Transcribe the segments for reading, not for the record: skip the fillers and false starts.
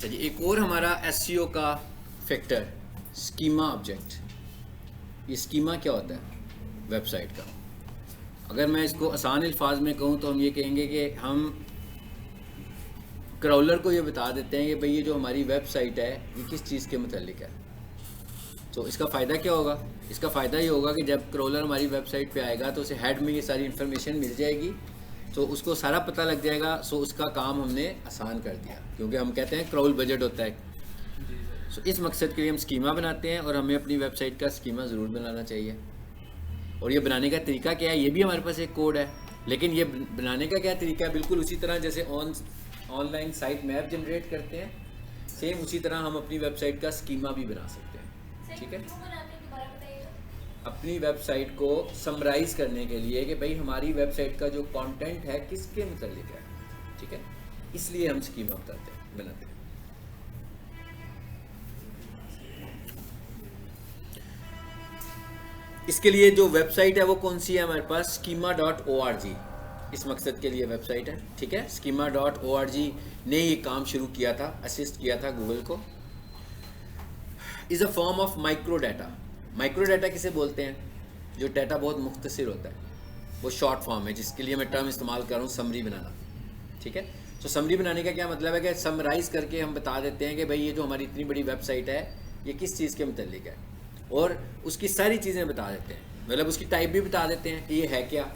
अच्छा जी, एक और हमारा एसईओ का फैक्टर स्कीमा ऑब्जेक्ट। ये स्कीमा क्या होता है वेबसाइट का? अगर मैं इसको आसान अल्फाज में कहूँ तो हम ये कहेंगे कि हम क्राउलर को ये बता देते हैं कि भाई ये जो हमारी वेबसाइट है ये किस चीज़ के मुतालिक है। तो इसका फ़ायदा क्या होगा? इसका फ़ायदा ये होगा कि जब क्राउलर हमारी वेबसाइट पे आएगा तो उसे हेड में ये सारी इन्फॉर्मेशन मिल जाएगी, तो उसको सारा पता लग जाएगा। सो उसका काम हमने आसान कर दिया, क्योंकि हम कहते हैं क्राउल बजट होता है। सो इस मकसद के लिए हम स्कीमा बनाते हैं, और हमें अपनी वेबसाइट का स्कीमा ज़रूर बनाना चाहिए। और ये बनाने का तरीका क्या है, ये भी हमारे पास एक कोड है। लेकिन ये बनाने का क्या तरीका है, बिल्कुल उसी तरह जैसे ऑनलाइन साइट मैप जनरेट करते हैं, सेम उसी तरह हम अपनी वेबसाइट का स्कीमा भी बना सकते हैं। ठीक है, अपनी वेबसाइट को समराइज करने के लिए कि भाई हमारी वेबसाइट का जो कंटेंट है किसके मुतालिक है। ठीक है, इसलिए हम स्कीमा बनाते हैं। इसके लिए जो वेबसाइट है वो कौन सी है हमारे पास? schema.org इस मकसद के लिए वेबसाइट है। ठीक है, schema.org ने ये काम शुरू किया था, असिस्ट किया था गूगल को। Is a form of micro data. Micro data किसे बोलते हैं? जो डाटा बहुत मुख्तसर होता है, वो शॉर्ट फॉर्म है, जिसके लिए मैं टर्म इस्तेमाल कर रहा हूँ समरी बनाना। ठीक है, तो समरी बनाने का क्या मतलब है कि समराइज़ करके हम बता देते हैं कि भाई ये जो हमारी इतनी बड़ी वेबसाइट है ये किस चीज़ के मुतालिक है, और उसकी सारी चीज़ें बता देते हैं। मतलब उसकी टाइप भी बता देते हैं कि ये है क्या,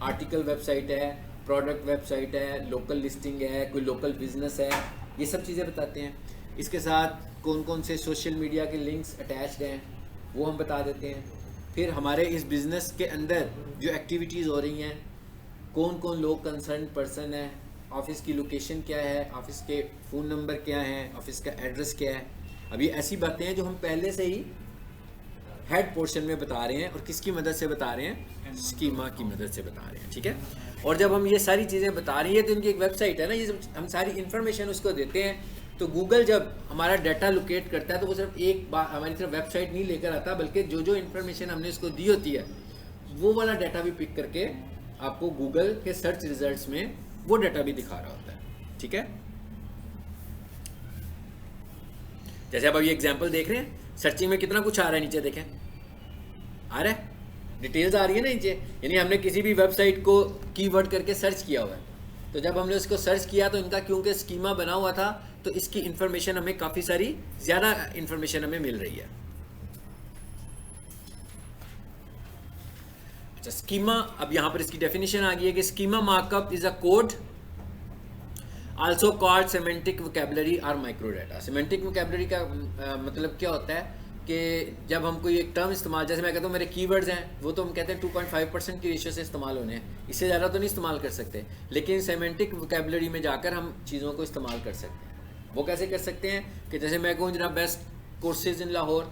आर्टिकल वेबसाइट है, प्रोडक्ट वेबसाइट है, लोकल लिस्टिंग है, कोई लोकल बिजनेस है, ये सब चीज़ें बताते हैं। इसके साथ कौन कौन से सोशल मीडिया के लिंक्स अटैच्ड हैं वो हम बता देते हैं। फिर हमारे इस बिज़नेस के अंदर जो एक्टिविटीज़ हो रही हैं, कौन कौन लोग कंसर्न पर्सन है, ऑफिस की लोकेशन क्या है, ऑफिस के फ़ोन नंबर क्या है, ऑफिस का एड्रेस क्या है। अब ये ऐसी बातें हैं जो हम पहले से ही हेड पोर्शन में बता रहे हैं, और किसकी मदद से बता रहे हैं? स्कीमा की मदद से बता रहे हैं। ठीक है, और जब हम ये सारी चीज़ें बता रही हैं तो इनकी एक वेबसाइट है ना, ये हम सारी इन्फॉर्मेशन उसको देते हैं। तो गूगल जब हमारा डाटा लोकेट करता है तो वो सिर्फ एक बार हमारी तरफ वेबसाइट नहीं लेकर आता, बल्कि जो जो इन्फॉर्मेशन हमने इसको दी होती है वो वाला डाटा भी पिक करके आपको गूगल के सर्च रिजल्ट्स में वो डाटा भी दिखा रहा होता है। ठीक है, जैसे अब ये एग्जाम्पल देख रहे हैं, सर्चिंग में कितना कुछ आ रहा है, नीचे देखें आ रहा है, डिटेल्स आ रही है ना नीचे। यानी हमने किसी भी वेबसाइट को कीवर्ड करके सर्च किया हुआ है, तो जब हमने उसको सर्च किया तो इनका क्योंकि स्कीमा बना हुआ था तो इसकी इन्फॉर्मेशन हमें काफ़ी सारी ज़्यादा इन्फॉर्मेशन हमें मिल रही है। अच्छा, स्कीमा, अब यहाँ पर इसकी डेफिनेशन आ गई है कि schema markup is a code also called semantic vocabulary और माइक्रो डाटा। सेमेंटिक वोकैबुलरी का मतलब क्या होता है कि जब हम कोई एक टर्म इस्तेमाल, जैसे मैं कहता हूँ मेरे कीवर्ड्स हैं, वो तो हम कहते हैं 2.5% की रेशियो से इस्तेमाल होने हैं, इससे ज़्यादा तो नहीं इस्तेमाल कर सकते। लेकिन सेमेंटिक वोकैबुलरी में जाकर हम चीज़ों को इस्तेमाल कर सकते हैं। वो कैसे कर सकते हैं कि जैसे मैं कहूँ जनाब बेस्ट कोर्सेज इन लाहौर,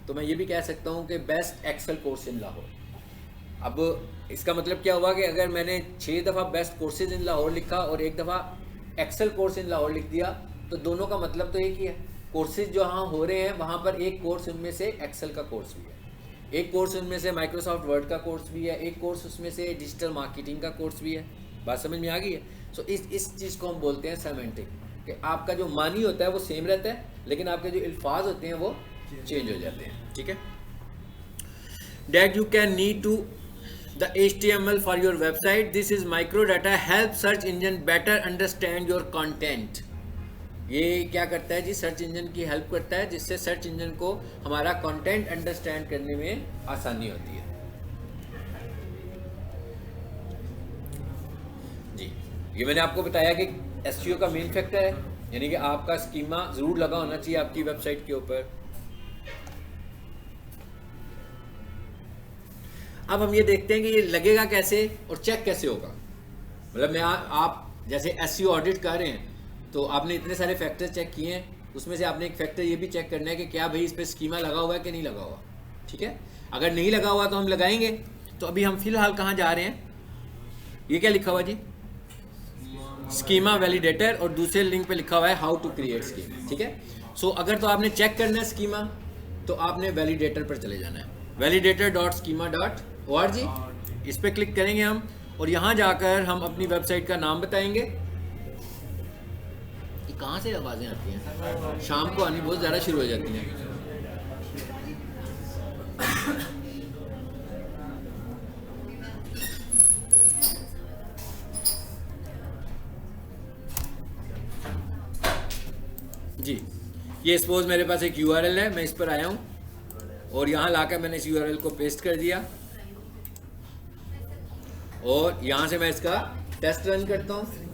तो मैं ये भी कह सकता हूँ कि best Excel course in Lahore. अब इसका मतलब क्या हुआ कि अगर मैंने 6 दफ़ा बेस्ट कोर्सेज इन लाहौर लिखा और 1 दफ़ा एक्सेल कोर्स इन लाहौर लिख दिया, तो दोनों का मतलब तो एक ही है। कोर्सेज जहाँ हो रहे हैं वहाँ पर एक कोर्स उनमें से एक्सेल का कोर्स भी है, एक कोर्स उनमें से माइक्रोसॉफ्ट वर्ड का कोर्स भी है, एक कोर्स उसमें से डिजिटल मार्केटिंग का कोर्स भी है। बात समझ में आ गई है? सो इस चीज़ को हम बोलते हैं सेमेंटिक, कि आपका जो मानी होता है वो सेम रहता है, लेकिन आपके जो अल्फाज होते हैं वो चेंज हो जाते हैं। ठीक है, that you can need to the HTML for your website. This is microdata help search engine better understand your content. ये क्या करता है जी? सर्च इंजन की हेल्प करता है, जिससे सर्च इंजन को हमारा कंटेंट अंडरस्टैंड करने में आसानी होती है। जी, ये मैंने आपको बताया कि एसईओ का मेन फैक्टर है, यानी कि आपका स्कीमा ज़रूर लगा होना चाहिए आपकी वेबसाइट के ऊपर। अब हम ये देखते हैं कि ये लगेगा कैसे और चेक कैसे होगा। मतलब आप जैसे एसईओ ऑडिट कर रहे हैं तो आपने इतने सारे फैक्टर चेक किए हैं, उसमें से आपने एक फैक्टर ये भी चेक करना है कि क्या भाई इस पर स्कीमा लगा हुआ है कि नहीं लगा हुआ। ठीक है, अगर नहीं लगा हुआ तो हम लगाएंगे। तो अभी हम फिलहाल कहाँ जा रहे हैं? ये क्या लिखा हुआ जी? स्कीमा वैलिडेटर, और दूसरे लिंक पे लिखा हुआ है हाउ टू क्रिएट स्कीमा। ठीक है, सो अगर तो आपने चेक करना है स्कीमा तो आपने वैलिडेटर पर चले जाना है, validator.schema.org। इस पर क्लिक करेंगे हम, और यहाँ जाकर हम अपनी वेबसाइट का नाम बताएंगे, कहाँ से आवाज़ें आती हैं? शाम को आनी बहुत ज़्यादा शुरू हो जाती हैं। जी, ये सपोज मेरे पास एक URL है, मैं इस पर आया हूँ और यहाँ लाकर मैंने इस URL को पेस्ट कर दिया और यहाँ से मैं इसका टेस्ट रन करता हूँ।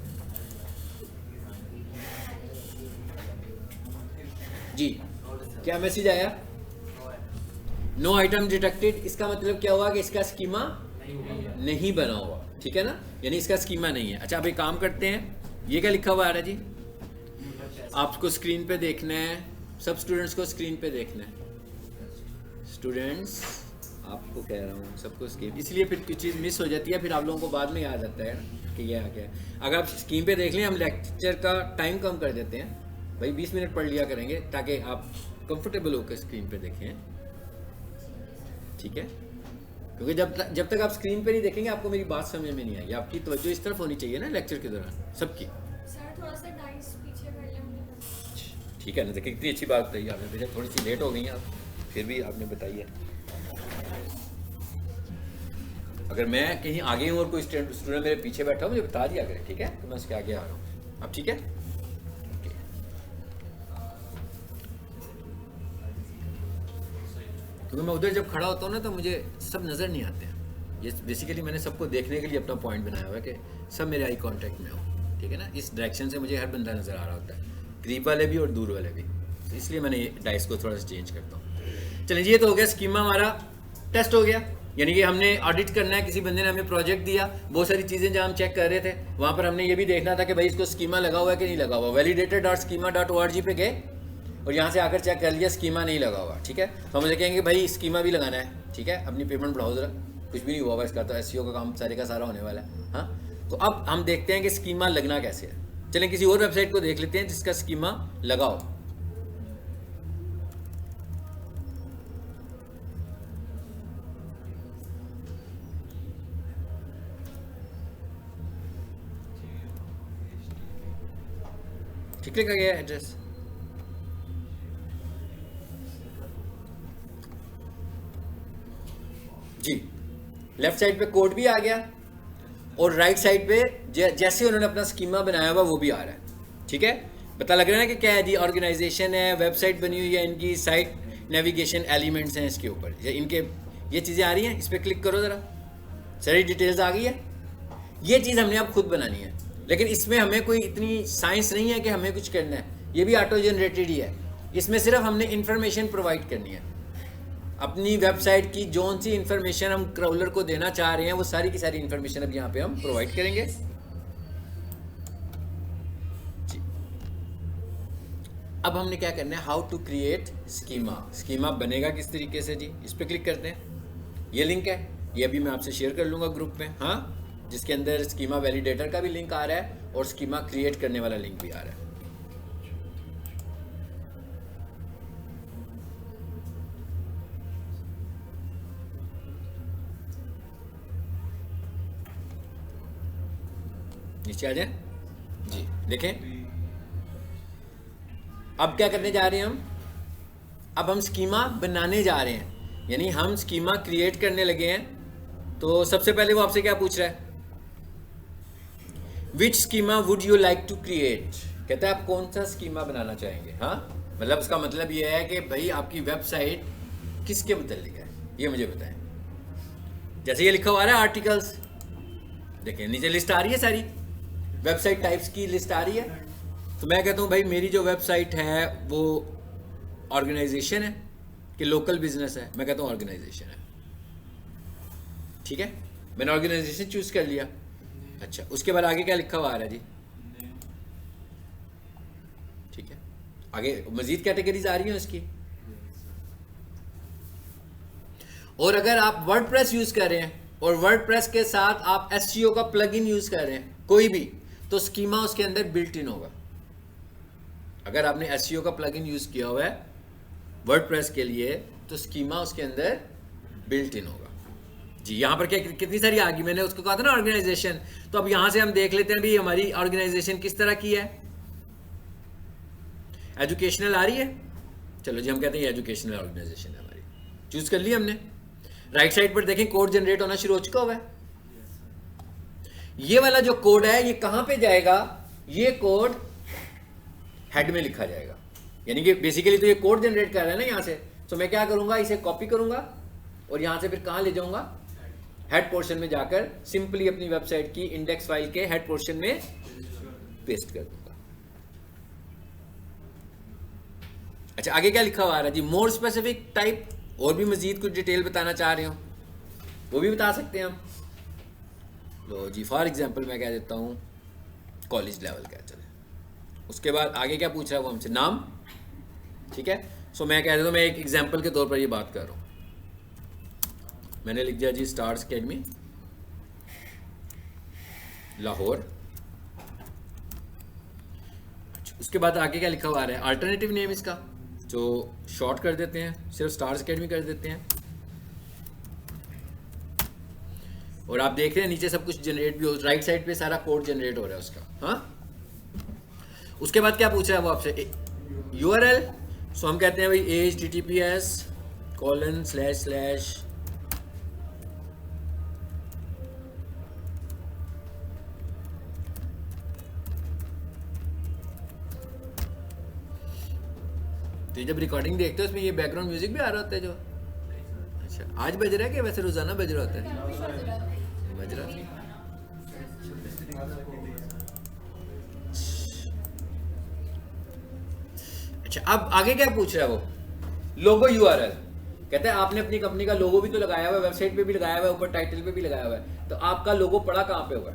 जी, क्या मैसेज आया? No item detected. इसका मतलब क्या हुआ कि इसका स्कीमा नहीं बना हुआ, ठीक है ना, यानी इसका स्कीमा नहीं है। अच्छा, अब एक काम करते हैं, ये क्या लिखा हुआ आ रहा है जी? आपको स्क्रीन पे देखना है, सब स्टूडेंट्स को स्क्रीन पे देखना है। स्टूडेंट्स, आपको कह रहा हूँ सबको स्कीम, इसलिए फिर कुछ चीज़ मिस हो जाती है, फिर आप लोगों को बाद में याद आता है कि ये आ गया। अगर आप स्कीम पे देख लें, हम लेक्चर का टाइम कम कर देते हैं भाई, 20 मिनट पढ़ लिया करेंगे ताकि आप कंफर्टेबल होकर स्क्रीन पे देखें, ठीक है? क्योंकि जब तक आप स्क्रीन पे नहीं देखेंगे आपको मेरी बात समझ में नहीं आएगी। आपकी तवज्जो इस तरफ होनी चाहिए ना लेक्चर के दौरान सबकी। सर थोड़ा सा डाइस पीछे कर लेंगे। ठीक है ना, देखिए कितनी अच्छी बात बताई आपने, बेशक थोड़ी सी लेट हो गई आप, फिर भी आपने बताई है। अगर मैं कहीं आगे हूँ और कोई स्टूडेंट मेरे पीछे बैठा हो, मुझे बता दिया करें, ठीक है? तो मैं उसके आगे आ रहा हूँ। अब ठीक है? क्योंकि मैं उधर जब खड़ा होता हूँ ना तो मुझे सब नज़र नहीं आते हैं। ये बेसिकली मैंने सबको देखने के लिए अपना पॉइंट बनाया हुआ है कि सब मेरे आई कांटेक्ट में हो, ठीक है ना? इस डायरेक्शन से मुझे हर बंदा नज़र आ रहा होता है, करीब वाले भी और दूर वाले भी। तो इसलिए मैंने ये डाइस को थोड़ा सा चेंज करता हूँ। चलिए, ये तो हो गया, स्कीमा हमारा टेस्ट हो गया, यानी कि हमने ऑडिट करना है। किसी बंदे ने हमें प्रोजेक्ट दिया, बहुत सारी चीज़ें जहाँ हम चेक कर रहे थे वहाँ पर हमने ये भी देखना था कि भाई इसको स्कीमा लगा हुआ है कि नहीं लगा हुआ। validator.schema.org पे गए और यहाँ से आकर चेक कर लिया, स्कीमा नहीं लगा हुआ, ठीक है? तो हम कहेंगे भाई स्कीमा भी लगाना है, ठीक है? अपनी पेमेंट बढ़ाओ ज़रा, कुछ भी नहीं हुआ इसका, तो SEO का काम सारे का सारा होने वाला है। हाँ, तो अब हम देखते हैं कि स्कीमा लगना कैसे है। चलें किसी और वेबसाइट को देख लेते हैं जिसका स्कीमा लगाओ। ठीक लिखा गया एड्रेस। जी, लेफ्ट साइड पे कोड भी आ गया और राइट साइड पे जैसे उन्होंने अपना स्कीमा बनाया हुआ वो भी आ रहा है, ठीक है? पता लग रहा है ना कि क्या है जी? ऑर्गेनाइजेशन है, वेबसाइट बनी हुई है, इनकी साइट नेविगेशन एलिमेंट्स हैं इसके ऊपर, इनके ये चीज़ें आ रही हैं। इस पर क्लिक करो ज़रा, सारी डिटेल्स आ गई है। ये चीज़ हमने अब खुद बनानी है, लेकिन इसमें हमें कोई इतनी साइंस नहीं है कि हमें कुछ करना है, ये भी ऑटो जनरेटेड ही है। इसमें सिर्फ हमने इंफॉर्मेशन प्रोवाइड करनी है, अपनी वेबसाइट की जोन सी इंफॉर्मेशन हम क्राउलर को देना चाह रहे हैं वो सारी की सारी इंफॉर्मेशन अब यहाँ पे हम प्रोवाइड करेंगे। जी, अब हमने क्या करना है, how to create schema. Schema बनेगा किस तरीके से जी? इस पर क्लिक करते हैं, ये लिंक है, ये अभी मैं आपसे शेयर कर लूँगा ग्रुप में, हाँ, जिसके अंदर स्कीमा वैलिडेटर का भी लिंक आ रहा है और स्कीमा क्रिएट करने वाला लिंक भी आ रहा है। नीचे आ जाए जी, देखें अब क्या करने जा रहे हैं हम? अब हम स्कीमा बनाने जा रहे हैं, यानी हम स्कीमा क्रिएट करने लगे हैं। तो सबसे पहले वो आपसे क्या पूछ रहा है? Which schema would you like to create? कहता है आप कौन सा स्कीमा बनाना चाहेंगे। हाँ, मतलब इसका मतलब ये है कि भाई आपकी वेबसाइट किसके मुताल्लिक है ये मुझे बताएं। जैसे ये लिखा हुआ है आर्टिकल्स, देखिए नीचे लिस्ट आ रही है, सारी वेबसाइट टाइप्स की लिस्ट आ रही है। तो मैं कहता हूँ भाई मेरी जो वेबसाइट है वो ऑर्गेनाइजेशन है कि लोकल बिजनेस है? मैं कहता हूँ ऑर्गेनाइजेशन है, ठीक है? मैंने ऑर्गेनाइजेशन चूज कर लिया। अच्छा, उसके बाद आगे क्या लिखा हुआ आ रहा है जी? ठीक है, आगे मजीद कैटेगरीज आ रही हैं इसकी। और अगर आप वर्डप्रेस यूज कर रहे हैं और वर्डप्रेस के साथ आप SEO का प्लगइन यूज कर रहे हैं कोई भी, तो स्कीमा उसके अंदर बिल्ट इन होगा। अगर आपने SEO का प्लगइन यूज किया हुआ है वर्डप्रेस के लिए तो स्कीमा उसके अंदर बिल्ट इन होगा जी। यहाँ पर क्या कितनी सारी आ गई, मैंने उसको कहा था ना ऑर्गेनाइजेशन। तो अब यहाँ से हम देख लेते हैं भी हमारी ऑर्गेनाइजेशन किस तरह की है। एजुकेशनल आ रही है, चलो जी हम कहते हैं ये एजुकेशनल ऑर्गेनाइजेशन है हमारी, चूज कर लिया हमने। राइट साइड पर देखें कोड जनरेट होना शुरू हो चुका हुआ है। ये वाला जो कोड है ये कहां पे जाएगा, ये कोड हेड में लिखा जाएगा, यानी कि बेसिकली तो ये कोड जनरेट कर रहा है ना यहां से, तो मैं क्या करूंगा, इसे कॉपी करूंगा और यहां से फिर कहां ले जाऊंगा, हेड पोर्शन में जाकर सिंपली अपनी वेबसाइट की इंडेक्स फाइल के हेड पोर्शन में पेस्ट कर दूंगा। अच्छा आगे क्या लिखा हुआ है जी, मोर स्पेसिफिक टाइप, और भी मजीद कुछ डिटेल बताना चाह रहे हो वो भी बता सकते हैं हम। लो जी फॉर एग्जांपल मैं कह देता हूं कॉलेज लेवल का, चले उसके बाद आगे क्या पूछ रहा है वो हमसे, नाम, ठीक है। सो मैं कह देता हूं, मैं एक एग्जांपल के तौर पर ये बात कर रहा हूं, मैंने लिख दिया जी स्टार्स अकेडमी लाहौर। उसके बाद आगे क्या लिखा हुआ है, अल्टरनेटिव नेम इसका जो शॉर्ट कर देते हैं, सिर्फ स्टार्स अकेडमी कर देते हैं। और आप देख रहे हैं नीचे सब कुछ जनरेट भी हो, राइट साइड पे सारा कोड जनरेट हो रहा है उसका। हाँ, उसके बाद क्या पूछ रहा है वो आपसे, URL। सो हम कहते हैं भाई https:// तो जब रिकॉर्डिंग देखते हो उसमें ये बैकग्राउंड म्यूजिक भी आ रहा होता है जो, अच्छा आज बज रहा है कि वैसे रोजाना बज रहा होता है, बज रहा है। अच्छा अब आगे क्या पूछ रहा है वो, लोगो URL, कहते हैं आपने अपनी कंपनी का लोगो भी तो लगाया हुआ है, वेबसाइट पे भी लगाया हुआ है, ऊपर टाइटल पे भी लगाया हुआ है, तो आपका लोगो पड़ा कहाँ पे होगा,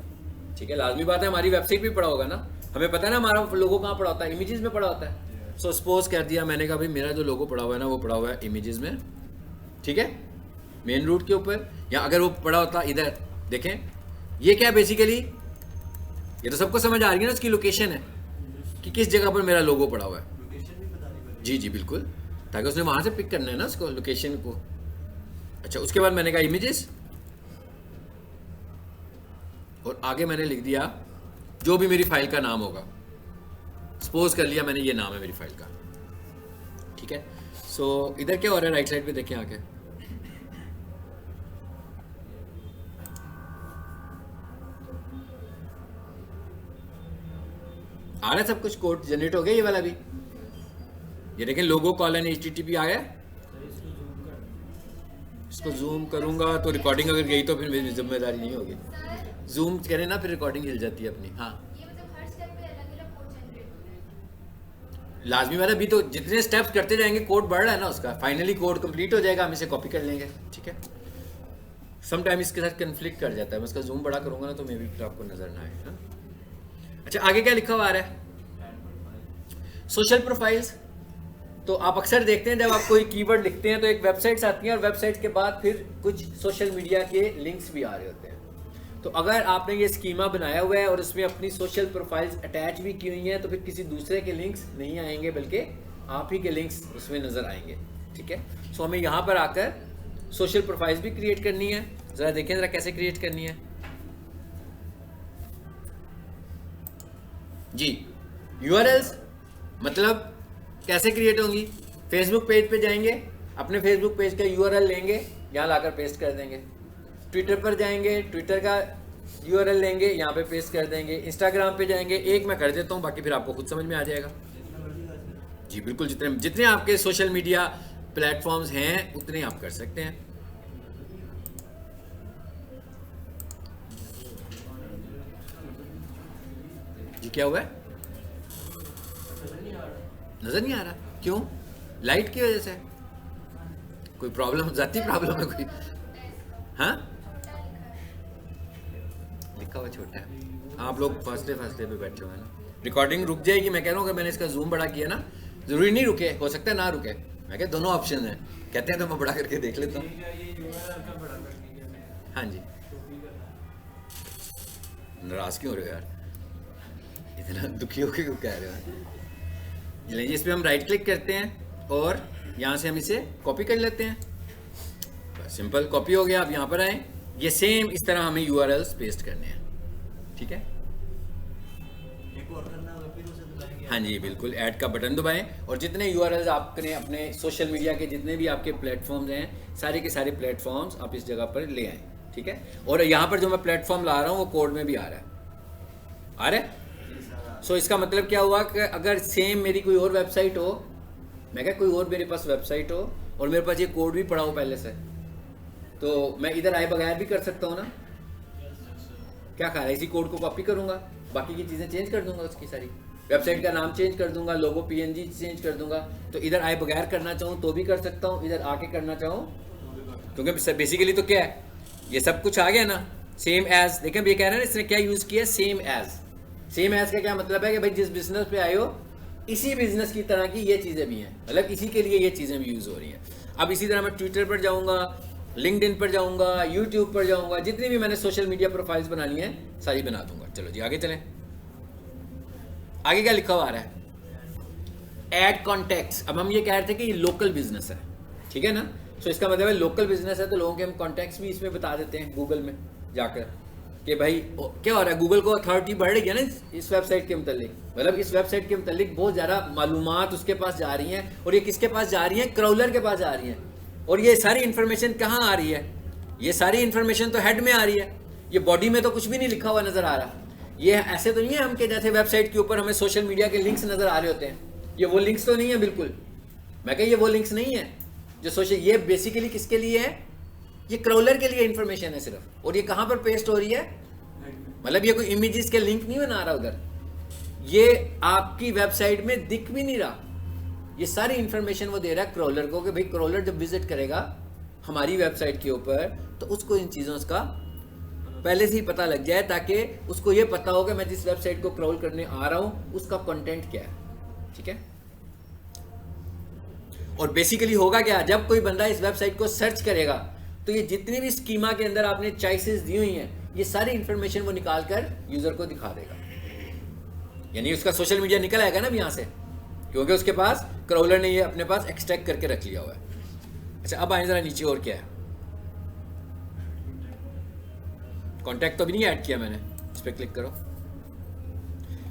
ठीक है। लाजमी बात है हमारी वेबसाइट पे पड़ा होगा ना, हमें पता है ना हमारा लोगो कहाँ पड़ा होता है, इमेजेस में पड़ा होता है। सो सपोज कर दिया मैंने कहा भाई मेरा जो लोगो पड़ा हुआ है ना वो पड़ा हुआ है इमेजेस में, ठीक है, मेन रूट के ऊपर, या अगर वो पड़ा होता इधर, देखें ये क्या बेसिकली, ये तो सबको समझ आ रही है ना, उसकी लोकेशन है कि किस जगह पर मेरा लोगो पड़ा हुआ है। जी जी बिल्कुल, ताकि उसने वहां से पिक करना है ना उसको, लोकेशन को। अच्छा उसके बाद मैंने कहा इमेजेस, और आगे मैंने लिख दिया जो भी मेरी फाइल का नाम होगा, सपोज कर लिया मैंने ये नाम है मेरी फाइल का, ठीक है। सो इधर क्या हो रहा है, राइट साइड पे देखें आगे, आ रहा है सब कुछ, कोड जनरेट हो गया ये वाला भी, ये देखें लोगो कॉलन HTTP आ गया। इसको जूम करूंगा तो रिकॉर्डिंग अगर गई तो फिर मेरी जिम्मेदारी नहीं होगी, जूम करें ना फिर रिकॉर्डिंग हिल जाती है अपनी। हाँ ये मतलब हर स्टेप पे अलग-अलग कोड जनरेट होता है, लाजमी बात है, अभी तो जितने स्टेप्स करते जाएंगे कोड बढ़ रहा है ना उसका, फाइनली कोड कंप्लीट हो जाएगा, हम इसे कॉपी कर लेंगे, ठीक है। सम टाइम इसके साथ कन्फ्लिक्ट कर जाता है, मैं इसका जूम बड़ा करूंगा ना तो मे भी फिर आपको नजर ना आए ना। अच्छा आगे क्या लिखा हुआ आ रहा है, सोशल प्रोफाइल्स। तो आप अक्सर देखते हैं जब आप कोई कीवर्ड लिखते हैं तो एक वेबसाइट्स आती हैं और वेबसाइट्स के बाद फिर कुछ सोशल मीडिया के लिंक्स भी आ रहे होते हैं। तो अगर आपने ये स्कीमा बनाया हुआ है और उसमें अपनी सोशल प्रोफाइल्स अटैच भी की हुई हैं तो फिर किसी दूसरे के लिंक्स नहीं आएंगे बल्कि आप ही के लिंक्स उसमें नज़र आएंगे, ठीक है। सो हमें यहाँ पर आकर सोशल प्रोफाइल्स भी क्रिएट करनी है, ज़रा देखें ज़रा कैसे क्रिएट करनी है जी। URLs मतलब कैसे क्रिएट होंगी, फेसबुक पेज पे जाएंगे, अपने फेसबुक पेज का URL लेंगे, यहाँ लाकर पेस्ट कर देंगे। ट्विटर पर जाएंगे, ट्विटर का URL लेंगे, यहाँ पे पेस्ट कर देंगे। इंस्टाग्राम पे जाएंगे, एक मैं कर देता हूँ बाकी फिर आपको खुद समझ में आ जाएगा। जी बिल्कुल, जितने जितने आपके सोशल मीडिया प्लेटफॉर्म्स हैं उतने आप कर सकते हैं। जी क्या हुआ है, नजर नहीं आ रहा, क्यों, लाइट की वजह से, कोई प्रॉब्लम, जाती प्रॉब्लम है कोई? हाँ लिखा हुआ छोटा है, आप लोग फासले फासले पे बैठे हुए हैं ना, रिकॉर्डिंग रुक जाएगी। मैं कह रहा हूँ कि मैंने इसका जूम बड़ा किया ना, जरूरी नहीं रुके, हो सकता है ना रुके, मैं कह दोनों ऑप्शन है, कहते हैं तो मैं बड़ा करके देख लेता हूँ। हाँ जी, नाराज क्यों हो रहे हो यार, इतना दुखी होकर क्यों कह रहे हो? चलिए इस पर हम राइट क्लिक करते हैं और यहाँ से हम इसे कॉपी कर लेते हैं, बस सिंपल कॉपी हो गया। अब यहाँ पर आए, ये सेम इस तरह हमें URLs पेस्ट करने हैं, ठीक है। और करना होगा फिर उसे दबाएंगे। हाँ जी बिल्कुल, ऐड का बटन दबाएं और जितने यूआरएल्स आपने अपने सोशल मीडिया के जितने भी आपके प्लेटफॉर्म्स हैं सारे के सारे प्लेटफॉर्म्स आप इस जगह पर ले आएँ, ठीक है। और यहाँ पर जो मैं प्लेटफॉर्म ला रहा हूँ वो कोड में भी आ रहा है। सो इसका मतलब क्या हुआ कि अगर सेम मेरी कोई और वेबसाइट हो, मैं क्या कोई और मेरे पास वेबसाइट हो और मेरे पास ये कोड भी पड़ा हो पहले से, तो मैं इधर आए बगैर भी कर सकता हूँ ना। क्या खा रहा है, इसी कोड को कॉपी करूँगा, बाकी की चीज़ें चेंज कर दूंगा, उसकी सारी वेबसाइट का नाम चेंज कर दूंगा, लोगो पीएनजी चेंज कर दूंगा। तो इधर आए बगैर करना चाहूँ तो भी कर सकता हूँ, इधर आके करना चाहूँ, क्योंकि बेसिकली तो क्या है ये सब कुछ आ गया ना। सेम एज, देखें ये कह रहे हैं इसने क्या यूज़ किया, सेम एज। सेम एज का क्या मतलब है कि भाई जिस बिजनेस पे आए हो इसी बिजनेस की तरह की ये चीज़ें भी हैं, मतलब इसी के लिए ये चीज़ें भी यूज़ हो रही हैं। अब इसी तरह मैं ट्विटर पर जाऊँगा, लिंक्डइन पर जाऊँगा, यूट्यूब पर जाऊँगा, जितनी भी मैंने सोशल मीडिया प्रोफाइल्स बनानी है सारी बना दूंगा। चलो जी आगे चलें। आगे क्या लिखा हुआ आ रहा है, ऐड कॉन्टैक्ट्स। अब हम ये कह रहे थे कि ये लोकल बिजनेस है, ठीक है ना। सो इसका मतलब है लोकल बिजनेस है तो लोगों के हम कॉन्टैक्ट्स भी इसमें बता देते हैं गूगल में जाकर कि भाई क्या हो रहा है, गूगल को अथॉरिटी बढ़ रही है ना इस वेबसाइट के मतलब, इस वेबसाइट के मतलब बहुत ज़्यादा मालूमात उसके पास जा रही हैं। और ये किसके पास जा रही हैं, क्राउलर के पास जा रही हैं। और ये सारी इन्फॉर्मेशन कहाँ आ रही है, ये सारी इन्फॉर्मेशन तो हेड में आ रही है, ये बॉडी में तो कुछ भी नहीं लिखा हुआ नज़र आ रहा। ये ऐसे तो नहीं है हम के जैसे वेबसाइट के ऊपर हमें सोशल मीडिया के लिंक्स नज़र आ रहे होते हैं, ये वो लिंक्स तो नहीं है बिल्कुल। मैं कह ये वो लिंक्स नहीं है जो सोशल, ये बेसिकली किसके लिए है, ये क्राउलर के लिए इन्फॉर्मेशन है सिर्फ। और ये कहाँ पर पेस्ट हो रही है, मतलब ये कोई इमेजेस के लिंक नहीं बना रहा उधर, ये आपकी वेबसाइट में दिख भी नहीं रहा। ये सारी इन्फॉर्मेशन वो दे रहा है क्राउलर को कि भाई क्राउलर जब विजिट करेगा हमारी वेबसाइट के ऊपर तो उसको इन चीज़ों का पहले से ही पता लग जाए, ताकि उसको ये पता हो कि मैं जिस वेबसाइट को क्राउल करने आ रहा हूँ उसका कंटेंट क्या है, ठीक है। और बेसिकली होगा क्या, जब कोई बंदा इस वेबसाइट को सर्च करेगा तो ये जितनी भी स्कीमा के अंदर आपने चॉइसेस दी हुई हैं ये सारी इंफॉर्मेशन वो निकाल कर यूजर को दिखा देगा। यानी उसका सोशल मीडिया निकल आएगा ना यहाँ से, क्योंकि उसके पास क्राउलर ने ये अपने पास एक्सट्रैक्ट करके रख लिया हुआ है। अच्छा अब आए जरा नीचे, और क्या है, कॉन्टैक्ट तो अभी नहीं ऐड किया मैंने, इस पर क्लिक करो।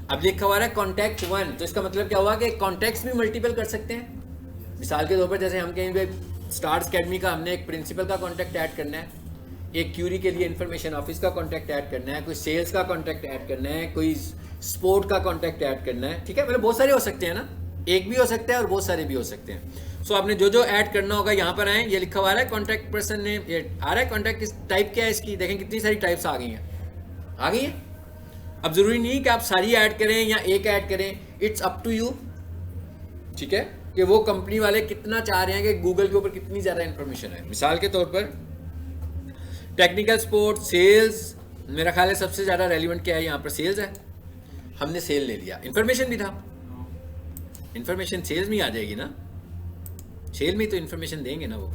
अब लिखा हुआ है कॉन्टैक्ट 1, तो इसका मतलब क्या हुआ कि कॉन्टैक्ट्स भी मल्टीपल कर सकते हैं। मिसाल के तौर पर जैसे हम कहीं पे स्टार्स अकेडमी का हमने एक प्रिंसिपल का कॉन्टैक्ट ऐड करना है, एक क्यूरी के लिए इन्फॉर्मेशन ऑफिस का कॉन्टैक्ट ऐड करना है, कोई सेल्स का कॉन्टैक्ट ऐड करना है, कोई स्पोर्ट का कॉन्टैक्ट ऐड करना है, ठीक है। मतलब बहुत सारे हो सकते हैं ना, एक भी हो सकता है और बहुत सारे भी हो सकते हैं। सो आपने जो जो ऐड करना होगा यहाँ पर आए, ये लिखा हुआ है कॉन्टैक्ट पर्सन ने, ये आ रहा है कॉन्टैक्ट टाइप क्या है इसकी, देखें कितनी सारी टाइप्स आ गई हैं। अब जरूरी नहीं कि आप सारी ऐड करें या एक ऐड करें, इट्स अप टू यू, ठीक है, कि वो कंपनी वाले कितना चाह रहे हैं कि गूगल के ऊपर कितनी ज़्यादा इंफॉर्मेशन है। मिसाल के तौर पर टेक्निकल सपोर्ट, सेल्स, मेरा ख्याल है सबसे ज़्यादा रेलिवेंट क्या है यहाँ पर, सेल्स है। हमने सेल ले लिया, इंफॉर्मेशन भी था, इंफॉर्मेशन सेल्स में आ जाएगी ना, सेल में तो इंफॉर्मेशन देंगे ना वो।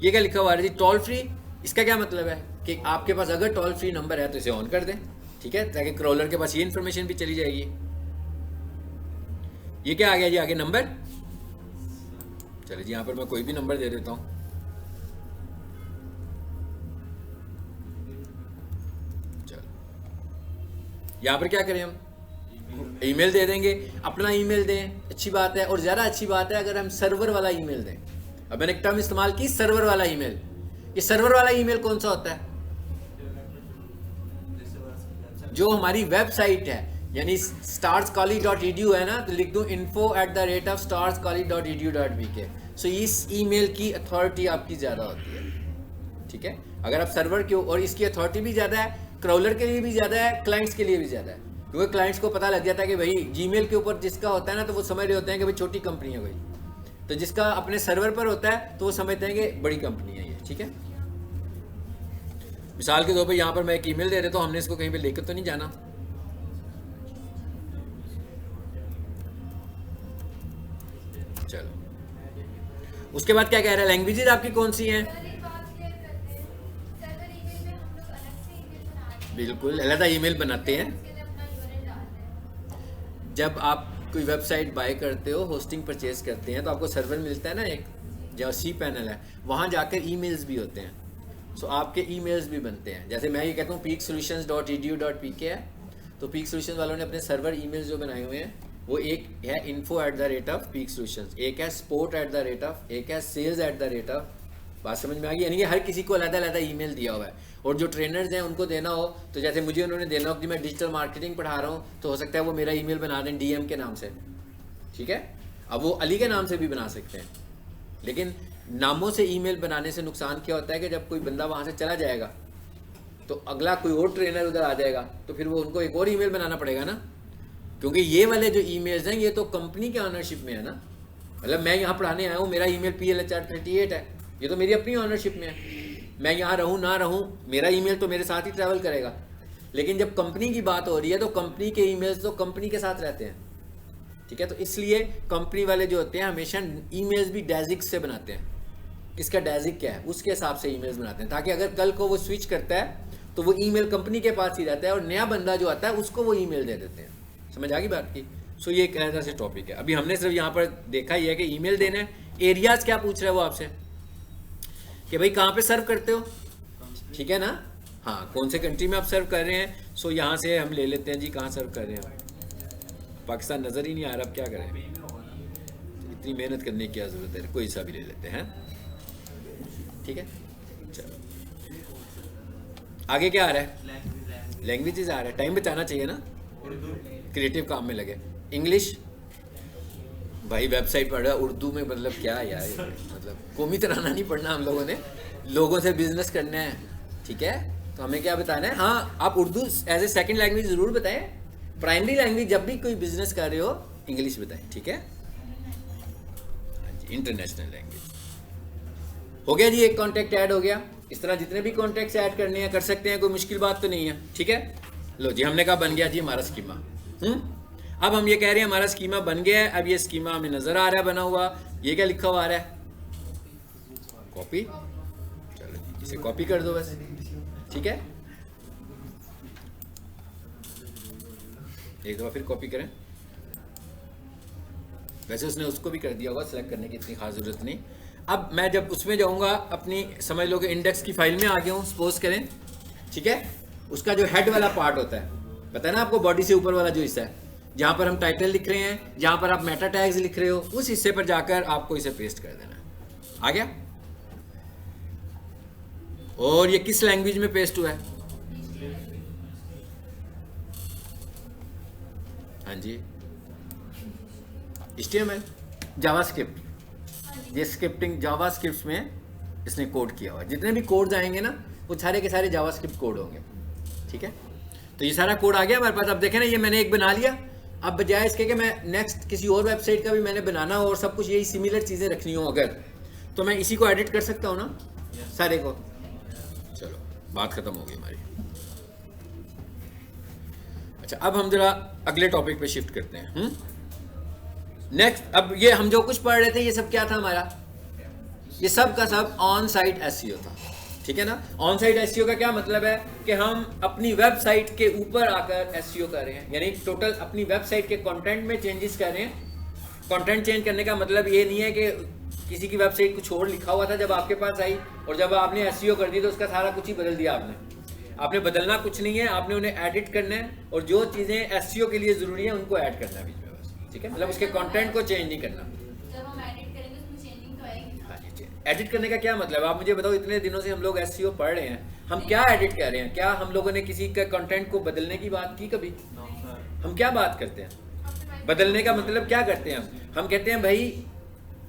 ये क्या लिखा हुआ है जी, टोल फ्री। इसका क्या मतलब है कि आपके पास अगर टोल फ्री नंबर है तो इसे ऑन कर दें, ठीक है, ताकि क्रोलर के पास ये इंफॉर्मेशन भी चली जाएगी। ये क्या आ गया जी आगे, नंबर। चलिए जी यहाँ पर मैं कोई भी नंबर दे देता हूँ, चलो यहाँ पर क्या करें हम, ईमेल दे देंगे, अपना ईमेल दें, अच्छी बात है। और ज़्यादा अच्छी बात है अगर हम सर्वर वाला ईमेल दें। अब मैंने एक टर्म इस्तेमाल की, सर्वर वाला ईमेल। ये सर्वर वाला ईमेल कौन सा होता है, जो हमारी वेबसाइट है, यानी starscolly.edu है ना, तो लिख दूं info@starscolly.edu.bk। सो इस ईमेल की अथॉरिटी आपकी ज़्यादा होती है, ठीक है। अगर आप सर्वर के, और इसकी अथॉरिटी भी ज़्यादा है, क्राउलर के लिए भी ज़्यादा है, क्लाइंट्स के लिए भी ज़्यादा है, क्योंकि क्लाइंट्स को पता लग जाता है कि भाई जीमेल के ऊपर जिसका होता है ना, तो वो समझ रहे होते हैं कि भाई छोटी कंपनी है भाई, तो जिसका अपने सर्वर पर होता है तो वो समझते हैं कि बड़ी कंपनी है ये, ठीक है। मिसाल के तौर पर यहाँ पर मैं एक ईमेल दे देता हूँ, हमने इसको कहीं पे लेकर तो नहीं जाना। चलो उसके बाद क्या कह रहा है, लैंग्वेजेस आपकी कौन सी हैं। बिल्कुल अलग ईमेल बनाते हैं। जब आप कोई वेबसाइट बाय करते हो, होस्टिंग परचेज करते हैं, तो आपको सर्वर मिलता है ना एक, जो सी पैनल है, वहाँ जाकर ईमेल्स भी होते हैं। सो आपके ईमेल्स भी बनते हैं। जैसे मैं ये कहता हूँ peaksolutions.edu.pk है, तो पीक सोल्यूशन वालों ने अपने सर्वर ईमेल जो बनाए हुए हैं वो एक है info@peak solutions, एक है support@, एक है sales@। बात समझ में आ गई? यानी कि हर किसी को अलग-अलग ईमेल दिया हुआ है, और जो ट्रेनर्स हैं उनको देना हो तो जैसे मुझे उन्होंने देना हो कि मैं डिजिटल मार्केटिंग पढ़ा रहा हूँ, तो हो सकता है वो मेरा ईमेल बना दें DM के नाम से, ठीक है। अब वो अली के नाम से भी बना सकते हैं, लेकिन नामों से ईमेल बनाने से नुकसान क्या होता है कि जब कोई बंदा वहाँ से चला जाएगा तो अगला कोई और ट्रेनर उधर आ जाएगा, तो फिर वो उनको एक और ईमेल बनाना पड़ेगा ना, क्योंकि ये वाले जो ईमेल्स हैं ये तो कंपनी के ऑनरशिप में है ना। मतलब मैं यहाँ पढ़ाने आया हूँ, मेरा ईमेल PLHR38 है, ये तो मेरी अपनी ऑनरशिप में है। मैं यहाँ रहूँ ना रहूँ, मेरा ईमेल तो मेरे साथ ही ट्रैवल करेगा। लेकिन जब कंपनी की बात हो रही है तो कंपनी के ईमेल्स तो कंपनी के साथ रहते हैं, ठीक है। तो इसलिए कंपनी वाले जो होते हैं हमेशा ईमेल्स भी डेजिक से बनाते हैं। इसका डेजिक क्या है उसके हिसाब से ईमेल्स बनाते हैं, ताकि अगर कल को वो स्विच करता है तो वो ईमेल कंपनी के पास ही रहता है और नया बंदा जो आता है उसको वो ईमेल दे देते हैं। समझ आ गई बात की? सो ये एक ऐसा से टॉपिक है। अभी हमने सिर्फ यहाँ पर देखा ही है कि ईमेल देना है। एरियाज क्या पूछ रहा है वो आपसे कि भाई कहाँ पे सर्व करते हो, ठीक है ना। हाँ, कौन से कंट्री में आप सर्व कर रहे हैं। सो यहाँ से हम ले लेते हैं जी, कहाँ सर्व कर रहे हैं आप। पाकिस्तान नज़र ही नहीं आ रहा, अब क्या करें, इतनी मेहनत करने की क्या ज़रूरत है, कोई सा भी ले लेते हैं, ठीक है। चलो आगे क्या आ रहा है, लैंग्वेजेस आ रहा है। टाइम बचाना चाहिए ना, क्रिएटिव काम में लगे। इंग्लिश भाई वेबसाइट पढ़ रहा है उर्दू में, मतलब क्या यार, मतलब कौमी तराना नहीं पढ़ना हम लोगों ने, लोगों से बिजनेस करना है, ठीक है। तो हमें क्या बताना है, हाँ आप Urdu as a second language ज़रूर बताएं, प्राइमरी लैंग्वेज जब भी कोई बिजनेस कर रहे हो इंग्लिश बताएं, ठीक है। हाँ जी, इंटरनेशनल लैंग्वेज हो गया जी। एक कॉन्टैक्ट ऐड हो गया। इस तरह जितने भी कॉन्टैक्ट्स ऐड करने हैं कर सकते हैं, कोई मुश्किल बात तो नहीं है, ठीक है। लो जी, हमने कहा बन गया जी हमारा स्कीमा। अब हम ये कह रहे हैं हमारा स्कीमा बन गया है। अब ये स्कीमा हमें नजर आ रहा है बना हुआ, ये क्या लिखा हुआ आ रहा है, कॉपी। चलो जी, इसे कॉपी कर दो बस, ठीक है। एक दफा फिर कॉपी करें। वैसे उसने उसको भी कर दिया होगा, सेलेक्ट करने की इतनी खास जरूरत नहीं। अब मैं जब उसमें जाऊंगा, अपनी समझ लो कि इंडेक्स की फाइल में आ गया हूँ, सपोज करें, ठीक है। उसका जो हेड वाला पार्ट होता है, पता है ना आपको, बॉडी से ऊपर वाला जो हिस्सा है, जहां पर हम टाइटल लिख रहे हैं, जहां पर आप मेटा टैग्स लिख रहे हो, उस हिस्से पर जाकर आपको इसे पेस्ट कर देना है। आ गया। और ये किस लैंग्वेज में पेस्ट हुआ है, हाँ जी, HTML, जावास्क्रिप्ट। ये स्क्रिप्टिंग जावास्क्रिप्ट में इसने कोड किया हुआ है। जितने भी कोड्स आएंगे ना वो सारे के सारे जावास्क्रिप्ट कोड होंगे, ठीक है। तो ये सारा कोड आ गया हमारे पास। अब देखें ना, ये मैंने एक बना लिया। अब बजाय इसके कि मैं नेक्स्ट किसी और वेबसाइट का भी मैंने बनाना हो और सब कुछ यही सिमिलर चीज़ें रखनी हो अगर, तो मैं इसी को एडिट कर सकता हूँ ना सारे को। चलो बात खत्म हो गई हमारी। अच्छा, अब हम जरा अगले टॉपिक पे शिफ्ट करते हैं। नेक्स्ट, अब ये हम जो कुछ पढ़ रहे थे ये सब क्या था हमारा, ये सब का सब ऑन साइट एसईओ था, ठीक है ना। ऑन साइट एसईओ का क्या मतलब है कि हम अपनी वेबसाइट के ऊपर आकर एसईओ कर रहे हैं, यानी टोटल अपनी वेबसाइट के कंटेंट में चेंजेस कर रहे हैं। कंटेंट चेंज करने का मतलब ये नहीं है कि किसी की वेबसाइट कुछ और लिखा हुआ था जब आपके पास आई और जब आपने एसईओ कर दी तो उसका सारा कुछ ही बदल दिया आपने बदलना कुछ नहीं है, आपने उन्हें एडिट करना है और जो चीज़ें एसईओ के लिए ज़रूरी है उनको ऐड करना है बीच में बस, ठीक है। मतलब उसके कंटेंट को चेंज नहीं करना। एडिट करने का क्या मतलब, आप मुझे बताओ। इतने दिनों से हम लोग एसईओ पढ़ रहे हैं, हम क्या एडिट कर रहे हैं? क्या हम लोगों ने किसी का कंटेंट को बदलने की बात की कभी? हम क्या बात करते हैं बदलने का मतलब क्या करते हैं हम कहते हैं भाई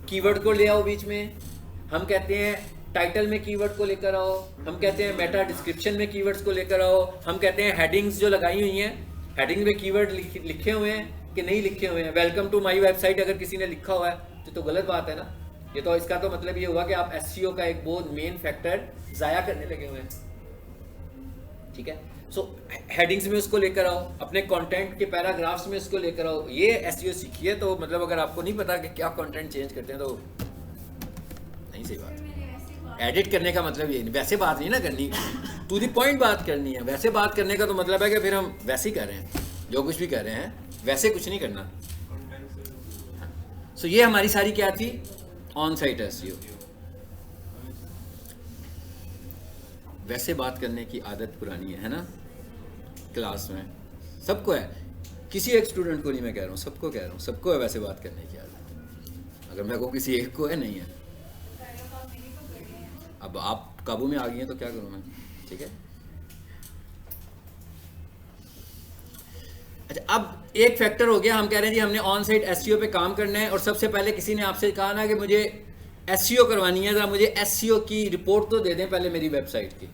कीवर्ड को ले आओ बीच में, हम कहते हैं टाइटल में कीवर्ड को लेकर आओ, हम कहते हैं मेटा डिस्क्रिप्शन में कीवर्ड्स को लेकर आओ, हम कहते हैं हेडिंग्स जो लगाई हुई हैं, हेडिंग में कीवर्ड लिखे हुए हैं कि नहीं लिखे हुए हैं। वेलकम टू माय वेबसाइट अगर किसी ने लिखा हुआ है तो गलत बात है ना। ये तो इसका तो मतलब ये हुआ कि आप एसईओ का एक बहुत मेन फैक्टर जाया करने लगे हुए हैं, ठीक है। सो हेडिंग्स में उसको लेकर आओ, अपने कंटेंट के पैराग्राफ्स में उसको लेकर आओ, ये एसईओ सीखिए। तो मतलब अगर आपको नहीं पता कि क्या कंटेंट चेंज करते हैं तो नहीं, सही बात। एडिट करने का मतलब ये नहीं, वैसे बात नहीं ना करनी, टू द पॉइंट बात करनी है। वैसे बात करने का तो मतलब है कि फिर हम वैसे ही कर रहे हैं, जो कुछ भी कर रहे हैं वैसे कुछ नहीं करना। सो ये हमारी सारी क्या थी, ऑन साइट एसईओ। वैसे बात करने की आदत पुरानी है ना क्लास में, सबको है, किसी एक स्टूडेंट को नहीं मैं कह रहा हूँ, सबको कह रहा हूँ, सबको है वैसे बात करने की आदत। अगर मैं कहूँ किसी एक को है, नहीं है। अब आप काबू में आ गई हैं तो क्या करूँ मैं, ठीक है। अच्छा, अब एक फैक्टर हो गया, हम कह रहे हैं जी हमने ऑन साइट एसईओ पे काम करना है, और सबसे पहले किसी ने आपसे कहा ना कि मुझे एसईओ करवानी है, ज़रा मुझे एसईओ की रिपोर्ट तो दे दें पहले मेरी वेबसाइट की,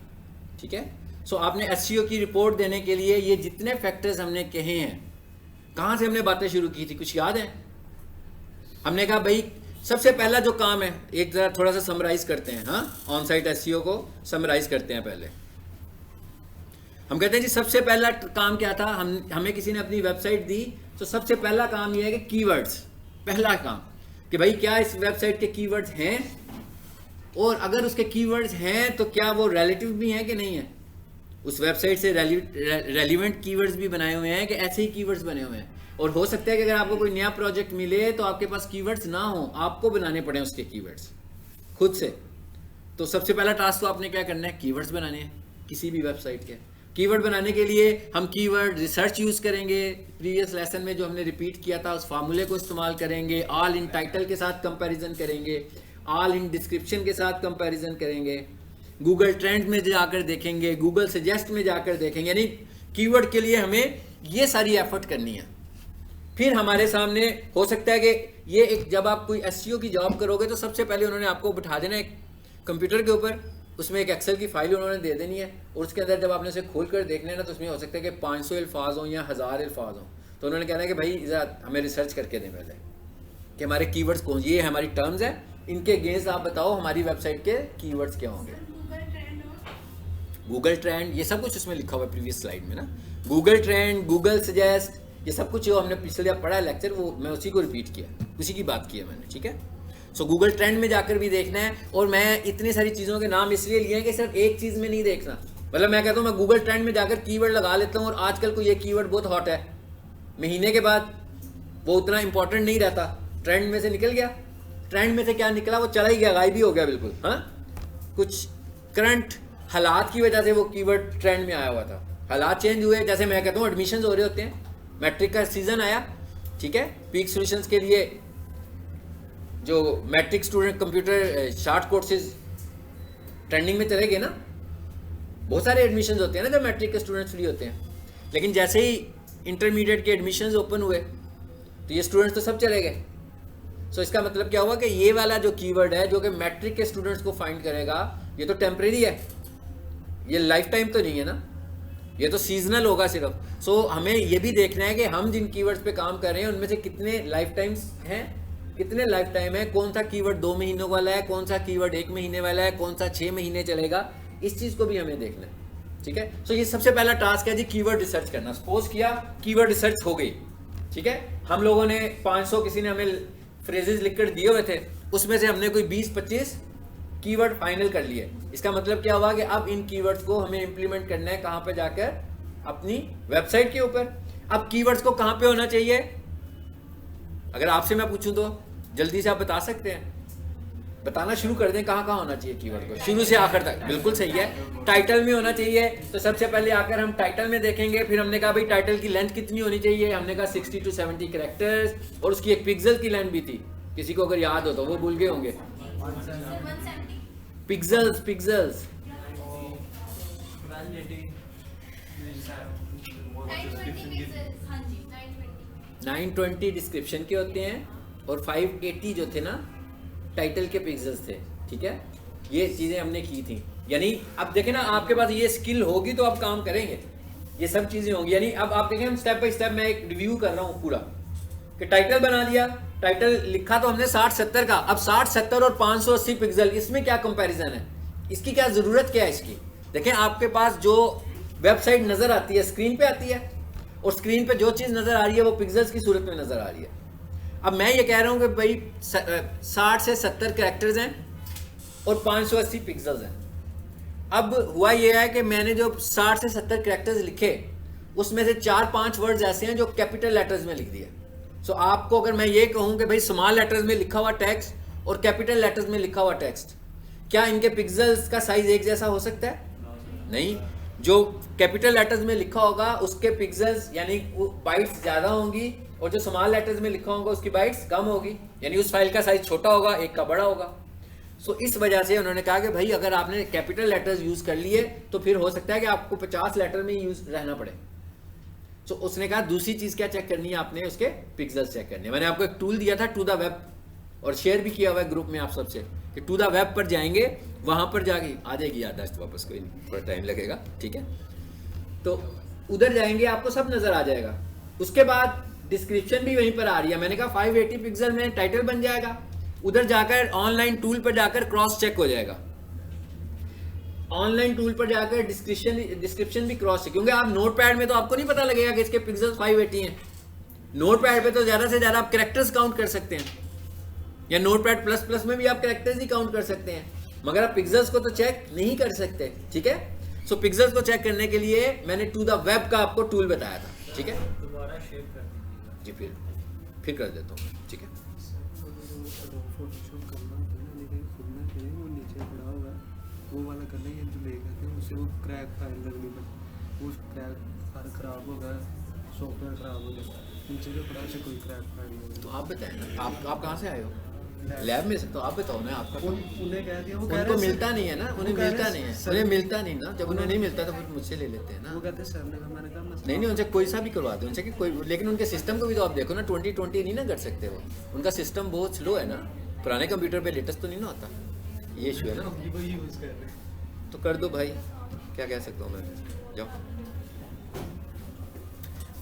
ठीक है। सो आपने एसईओ की रिपोर्ट देने के लिए ये जितने फैक्टर्स हमने कहे हैं, कहाँ से हमने बातें शुरू की थी, कुछ याद है? हमने कहा भाई सबसे पहला जो काम है, एक ज़रा थोड़ा सा समराइज करते हैं, हाँ, ऑन साइट एसईओ को समराइज करते हैं पहले। हम कहते हैं जी सबसे पहला काम क्या था, हमें किसी ने अपनी वेबसाइट दी, तो सबसे पहला काम यह है कि कीवर्ड्स, पहला काम कि भाई क्या इस वेबसाइट के कीवर्ड्स हैं, और अगर उसके कीवर्ड्स हैं तो क्या वो रिलेटिव भी हैं कि नहीं है, उस वेबसाइट से रेलिवेंट कीवर्ड्स भी बनाए हुए हैं कि ऐसे ही कीवर्ड्स बने हुए हैं। और हो सकता है कि अगर आपको कोई नया प्रोजेक्ट मिले तो आपके पास कीवर्ड्स ना हो, आपको बनाने पड़े उसके कीवर्ड्स खुद से। तो सबसे पहला टास्क तो आपने क्या करना है, कीवर्ड्स बनाने हैं किसी भी वेबसाइट के। कीवर्ड बनाने के लिए हम कीवर्ड रिसर्च यूज़ करेंगे, प्रीवियस लेसन में जो हमने रिपीट किया था उस फार्मूले को इस्तेमाल करेंगे, ऑल इन टाइटल के साथ कंपैरिजन करेंगे, ऑल इन डिस्क्रिप्शन के साथ कंपैरिजन करेंगे, गूगल ट्रेंड में जाकर देखेंगे, गूगल सजेस्ट में जाकर देखेंगे। यानी कीवर्ड के लिए हमें ये सारी एफर्ट करनी है। फिर हमारे सामने हो सकता है कि ये एक, जब आप कोई एसईओ की जॉब करोगे तो सबसे पहले उन्होंने आपको बिठा देना एक कंप्यूटर के ऊपर, उसमें एक एक्सेल की फाइल उन्होंने दे देनी है, और उसके अंदर जब आपने उसे खोल कर देखना है ना, तो उसमें हो सकता है कि 500 अल्फाज हों या 1000 अल्फाज हों। तो उन्होंने कहना है कि भाई ज़रा हमें रिसर्च करके दें पहले कि हमारे कीवर्ड्स कौन, ये हमारी टर्म्स है, इनके अगेंस्ट आप बताओ हमारी वेबसाइट के कीवर्ड्स क्या होंगे। गूगल ट्रेंड ये सब कुछ उसमें लिखा हुआ है प्रीवियस स्लाइड में ना, गूगल ट्रेंड, गूगल सजेस्ट, ये सब कुछ जो हमने पिछले पढ़ा है लेक्चर, वो मैं उसी को रिपीट किया, उसी की बात की है मैंने, ठीक है। सो गूगल ट्रेंड में जाकर भी देखना है, और मैं इतनी सारी चीज़ों के नाम इसलिए लिए हैं कि सिर्फ एक चीज़ में नहीं देखना। मतलब मैं कहता हूँ मैं गूगल ट्रेंड में जाकर कीवर्ड लगा लेता हूँ, और आजकल को ये कीवर्ड बहुत हॉट है, महीने के बाद वो उतना इंपॉर्टेंट नहीं रहता, ट्रेंड में से निकल गया, ट्रेंड में से क्या निकला, वो चला ही गया, गायब ही हो गया बिल्कुल। हाँ, कुछ करंट हालात की वजह से वो कीवर्ड ट्रेंड में आया हुआ था, हालात चेंज हुए। जैसे मैं कहता हूँ एडमिशन्स हो रहे होते हैं, मैट्रिक का सीज़न आया, ठीक है, पीक सॉल्यूशंस के लिए जो matric student computer short courses trending में चले गए ना, बहुत सारे एडमिशन्स होते हैं ना जब मैट्रिक के स्टूडेंट्स फ्री होते हैं। लेकिन जैसे ही इंटरमीडिएट के एडमिशन्स ओपन हुए तो ये स्टूडेंट्स तो सब चले गए। सो इसका मतलब क्या हुआ कि ये वाला जो कीवर्ड है जो कि मैट्रिक के स्टूडेंट्स को फाइंड करेगा, ये तो टेम्परेरी है, ये लाइफ टाइम तो नहीं है ना, ये तो सीजनल होगा सिर्फ। सो हमें ये भी देखना है कि हम जिन कीवर्ड्स पे काम कर रहे हैं उनमें से कितने लाइफ टाइम्स हैं, कितने लाइफ टाइम है, कौन सा कीवर्ड 2 महीनों वाला है, कौन सा कीवर्ड 1 महीने वाला है, कौन सा 6 महीने चलेगा, इस चीज़ को भी हमें देखना है, ठीक है। सो ये सबसे पहला टास्क है जी, कीवर्ड रिसर्च करना। सपोज किया कीवर्ड रिसर्च हो गई, ठीक है, हम लोगों ने 500, किसी ने हमें फ्रेजेस लिखकर दिए हुए थे, उसमें से हमने कोई 20-25 कीवर्ड फाइनल कर लिए। इसका मतलब क्या हुआ कि अब इन कीवर्ड्स को हमें इंप्लीमेंट करना है, कहाँ पे जाकर, अपनी वेबसाइट के ऊपर। अब कीवर्ड्स को कहाँ पे होना चाहिए, अगर आपसे मैं पूछूं तो जल्दी से आप बता सकते हैं, बताना शुरू कर दें कहाँ कहाँ होना चाहिए कीवर्ड को, शुरू से आखिर तक। बिल्कुल सही है, टाइटल में होना चाहिए, तो सबसे पहले आकर हम टाइटल में देखेंगे। फिर हमने कहा भाई टाइटल की लेंथ कितनी होनी चाहिए, हमने कहा 60 to 70 कैरेक्टर्स, और उसकी एक पिक्सल की लेंथ भी थी, किसी को अगर याद हो तो, वो भूल गए होंगे। पिक्सल्स, पिक्सल्स 920 डिस्क्रिप्शन के होते हैं, और 580 जो थे ना टाइटल के पिक्सल्स थे, ठीक है। ये चीज़ें हमने की थी। यानी अब देखें ना, आपके पास ये स्किल होगी तो आप काम करेंगे, ये सब चीज़ें होंगी। यानी अब आप देखें, हम स्टेप बाय स्टेप मैं एक रिव्यू कर रहा हूँ पूरा, कि टाइटल बना दिया, टाइटल लिखा तो हमने 60-70 का, अब 60-70 और 580 पिक्सल, इसमें क्या कंपैरिजन है, इसकी क्या ज़रूरत क्या है इसकी। देखें आपके पास जो वेबसाइट नज़र आती है, स्क्रीन पे आती है, और स्क्रीन पे जो चीज़ नज़र आ रही है वो पिक्सल्स की सूरत में नज़र आ रही है। अब मैं ये कह रहा हूँ कि भाई 60 से 70 कैरेक्टर्स हैं और 580 पिक्सल्स हैं। अब हुआ ये है कि मैंने जो 60 से 70 कैरेक्टर्स लिखे, उसमें से 4-5 वर्ड्स ऐसे हैं जो कैपिटल लेटर्स में लिख दिए। सो आपको अगर मैं ये कहूँ कि भाई स्मॉल लेटर्स में लिखा हुआ टेक्स्ट और कैपिटल लेटर्स में लिखा हुआ टेक्स्ट, क्या इनके पिक्सल्स का साइज एक जैसा हो सकता है? नहीं। जो कैपिटल लेटर्स में लिखा होगा उसके पिक्सेल्स यानी बाइट्स ज़्यादा होंगी, और जो स्मॉल लेटर्स में लिखा होगा उसकी बाइट्स कम होगी, यानी उस फाइल का साइज छोटा होगा, एक का बड़ा होगा। सो इस वजह से उन्होंने कहा कि भाई अगर आपने कैपिटल लेटर्स यूज़ कर लिए तो फिर हो सकता है कि आपको 50 लेटर में यूज रहना पड़े। सो उसने कहा दूसरी चीज़ क्या चेक करनी है आपने, उसके पिक्सेल्स चेक करने हैं। मैंने आपको एक टूल दिया था टू द वेब, और शेयर भी किया हुआ है ग्रुप में आप सबसे कि टू द वेब पर जाएंगे, वहाँ पर जाके आ जाएगी याददाश्त वापस, कोई नहीं, थोड़ा टाइम लगेगा, ठीक है। तो उधर जाएंगे आपको सब नज़र आ जाएगा। उसके बाद डिस्क्रिप्शन भी वहीं पर आ रही है। मैंने कहा 580 पिक्सल में टाइटल बन जाएगा, उधर जाकर ऑनलाइन टूल पर जाकर क्रॉस चेक हो जाएगा, ऑनलाइन टूल पर जाकर डिस्क्रिप्शन भी क्रॉस चेक, क्योंकि आप नोटपैड में तो आपको नहीं पता लगेगा कि इसके पिक्सल्स 580 हैं। नोटपैड पे तो ज़्यादा से ज़्यादा आप कैरेक्टर्स काउंट कर सकते हैं, या नोटपैड प्लस प्लस में भी आप कैरेक्टर्स ही काउंट कर सकते हैं, मगर आप पिक्सल्स को तो चेक नहीं कर सकते, ठीक है। सो पिक्सल्स को चेक करने के लिए मैंने टू द वेब का आपको टूल बताया था, ठीक है। दोबारा शेयर कर दीजिएगा जी फिर कर देता हूँ, ठीक है। फोटोशॉप करना होता है लेकिन खुलना चाहिए, वो नीचे पड़ा होगा वो वाला करना है जो ले गए थे उससे वो क्रैक फाइल लगनी पड़ी, वो क्रैक सारा खराब हो गया, सॉफ्टवेयर खराब हो गया, नीचे जो पड़ा से कोई क्रैक फाइल नहीं। तो आप बताएं ना, आप कहाँ से आए हो? लैब में से, तो आप बताओ ना आपका। उन्हें कह दिया, वो कह उनको रहे मिलता नहीं है ना, उन्हें कह रहे मिलता नहीं है, सर- उन्हें मिलता नहीं ना, जब उन्हें नहीं मिलता तो फिर मुझसे ले लेते हैं ना। वो कहते सर ने कहा, मैंने कहा मसला नहीं उनसे कोई सा भी करवा दो, उनसे कि कोई, लेकिन उनके सिस्टम को भी तो आप देखो ना, 2020 नहीं ना कर सकते वो, उनका सिस्टम बहुत स्लो है ना, पुराने कंप्यूटर पे लेटेस्ट तो नहीं ना होता, ये इशू है ना। हम वही यूज़ कर रहे हैं। तो कर दो भाई, क्या कह सकता हूँ मैं, जाओ।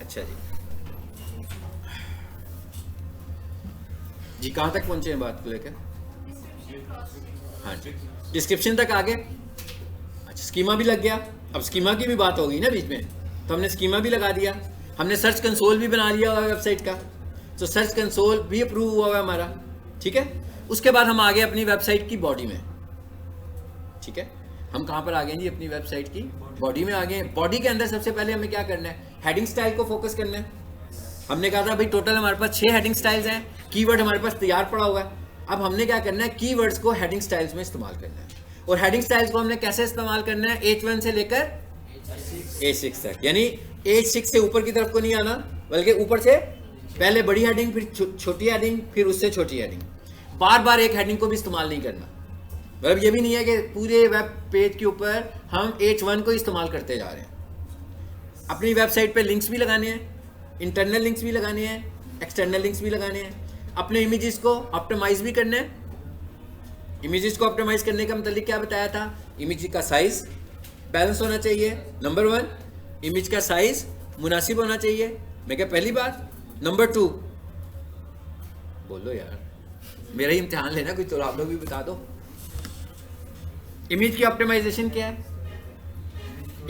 अच्छा जी कहाँ तक पहुँचे हैं बात को लेकर? हाँ जी, डिस्क्रिप्शन तक आ गए। अच्छा स्कीमा भी लग गया, अब स्कीमा की भी बात होगी ना बीच में, तो हमने स्कीमा भी लगा दिया, हमने सर्च कंसोल भी बना लिया हुआ है वेबसाइट का, तो सर्च कंसोल भी अप्रूव हुआ हुआ है हमारा, ठीक है। उसके बाद हम आ गए अपनी वेबसाइट की बॉडी में, ठीक है। हम कहाँ पर आ गए जी? अपनी वेबसाइट की बॉडी में आ गए। बॉडी के अंदर सबसे पहले हमें क्या करना है? हेडिंग स्टाइल को फोकस करना है। हमने कहा था भाई टोटल हमारे पास 6 हेडिंग स्टाइल्स हैं, कीवर्ड हमारे पास तैयार पड़ा हुआ है। अब हमने क्या करना है? कीवर्ड्स को हेडिंग स्टाइल्स में इस्तेमाल करना है। और हेडिंग स्टाइल्स को हमने कैसे इस्तेमाल करना है? H1 से लेकर H6 तक, यानी H6 से ऊपर की तरफ को नहीं आना, बल्कि ऊपर से पहले बड़ी हेडिंग, फिर छोटी हेडिंग, फिर उससे छोटी हेडिंग। बार बार एक हेडिंग को भी इस्तेमाल नहीं करना। मतलब ये भी नहीं है कि पूरे वेब पेज के ऊपर हम H1 को इस्तेमाल करते जा रहे हैं। अपनी वेबसाइट पे लिंक्स भी लगाने हैं, इंटरनल लिंक्स भी लगाने हैं, एक्सटर्नल लिंक्स भी लगाने हैं। अपने इमेजेस को ऑप्टिमाइज भी करना है। इमेजेस को ऑप्टिमाइज करने का मतलब क्या बताया था? इमेज का साइज बैलेंस होना चाहिए, नंबर 1। इमेज का साइज मुनासिब होना चाहिए, मैं क्या पहली बात। नंबर 2, बोलो यार, मेरा ही इम्तिहान लेना कोई, तो आप लोग भी बता दो। इमेज की ऑप्टिमाइजेशन क्या है?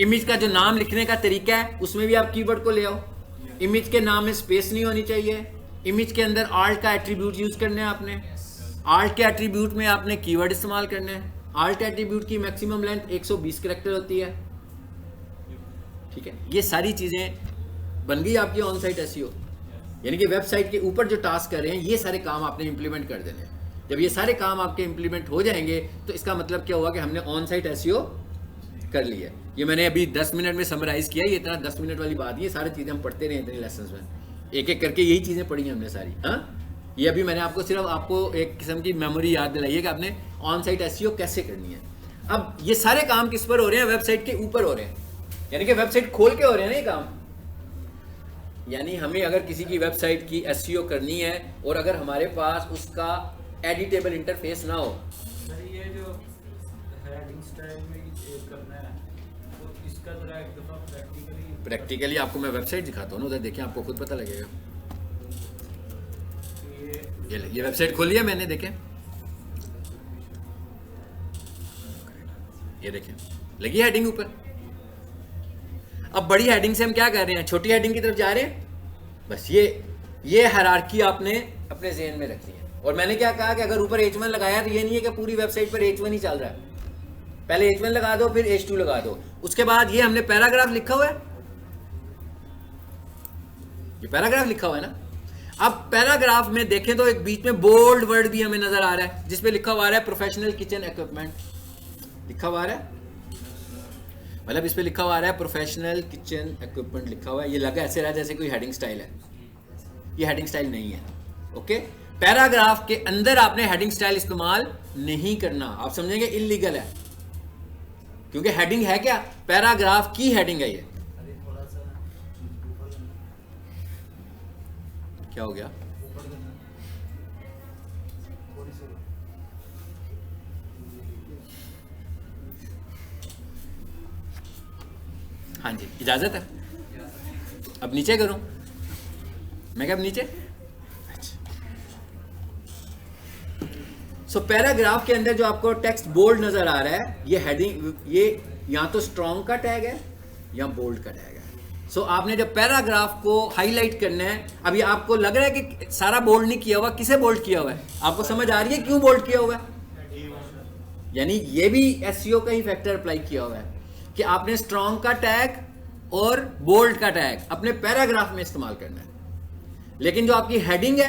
इमेज का जो नाम लिखने का तरीका है उसमें भी आप कीवर्ड को ले आओ। इमेज के नाम में स्पेस नहीं होनी चाहिए। इमेज के अंदर आल्ट का एट्रीब्यूट यूज करना है आपने। आल्ट के एट्रीब्यूट में आपने कीवर्ड इस्तेमाल करना है। आल्ट एट्रीब्यूट की मैक्सिमम लेंथ 120 कैरेक्टर होती है, ठीक है। ये सारी चीज़ें बन गई आपकी ऑन साइट एसईओ, यानी कि वेबसाइट के ऊपर जो टास्क कर रहे हैं ये सारे काम आपने इंप्लीमेंट कर देने हैं। जब ये सारे काम आपके इंप्लीमेंट हो जाएंगे तो इसका मतलब क्या हुआ कि हमने ऑन साइट एसईओ कर लिया। ये मैंने अभी 10 मिनट में समराइज किया, ये इतना 10 मिनट वाली बात नहीं है, सारी चीज़ें हम पढ़ते रहे इतने लेसन में, एक एक करके यही चीज़ें पढ़ी हैं हमने सारी। हाँ, ये अभी मैंने आपको एक किस्म की मेमोरी याद दिलाई है कि आपने ऑन साइट एसईओ कैसे करनी है। अब ये सारे काम किस पर हो रहे हैं? वेबसाइट के ऊपर हो रहे हैं, यानी कि वेबसाइट खोल के हो रहे हैं ना ये काम। यानी हमें अगर किसी की वेबसाइट की एसईओ करनी है और अगर हमारे पास उसका एडिटेबल इंटरफेस ना हो, सर ये जो हेडिंग स्टाइल में ये करना है तो इसका जरा एक दफा प्रैक्टिकली आपको मैं वेबसाइट दिखाता हूँ ना, उधर देखिए आपको खुद पता लगेगा। ये वेबसाइट खोली है मैंने, देखें, ये देखें लगी हेडिंग ऊपर। अब बड़ी हेडिंग से हम क्या कर रहे हैं? छोटी हेडिंग की तरफ जा रहे हैं। बस ये हायरार्की आपने अपने ज़हन में रखनी है। और मैंने क्या कहा कि अगर ऊपर H1 लगाया तो ये नहीं है कि पूरी वेबसाइट पर H1 ही चल रहा है। पहले H1 लगा दो, फिर H2 लगा दो। उसके बाद ये हमने पैराग्राफ लिखा हुआ है, ये पैराग्राफ लिखा हुआ है ना। अब पैराग्राफ में देखें तो एक बीच में बोल्ड वर्ड भी हमें नजर आ रहा है जिसपे लिखा हुआ है प्रोफेशनल किचन इक्विपमेंट, लिखा हुआ है। मतलब इस पे लिखा हुआ आ रहा है प्रोफेशनल किचन इक्विपमेंट लिखा हुआ है, ये लगा ऐसे रहा जैसे कोई हेडिंग स्टाइल है, ये हेडिंग स्टाइल नहीं है। ओके, पैराग्राफ के अंदर आपने हेडिंग स्टाइल इस्तेमाल नहीं करना, आप समझेंगे इलीगल है, क्योंकि हेडिंग है क्या, पैराग्राफ की हेडिंग है ये। क्या हो गया? हाँ जी, इजाजत है? अब नीचे करूं मैं, क्या अब नीचे? सो पैराग्राफ के अंदर जो आपको टेक्स्ट बोल्ड नजर आ रहा है, ये हेडिंग, ये या तो स्ट्रॉन्ग का टैग है या बोल्ड का टैग है। सो आपने जब पैराग्राफ को हाईलाइट करना है, अभी आपको लग रहा है कि सारा बोल्ड नहीं किया हुआ, किसे बोल्ड किया हुआ है? आपको समझ आ रही है क्यों बोल्ड किया हुआ है? यानी ये भी एसईओ का ही फैक्टर अप्लाई किया हुआ है कि आपने स्ट्रॉन्ग का टैग और बोल्ड का टैग अपने पैराग्राफ में इस्तेमाल करना है, लेकिन जो आपकी हेडिंग है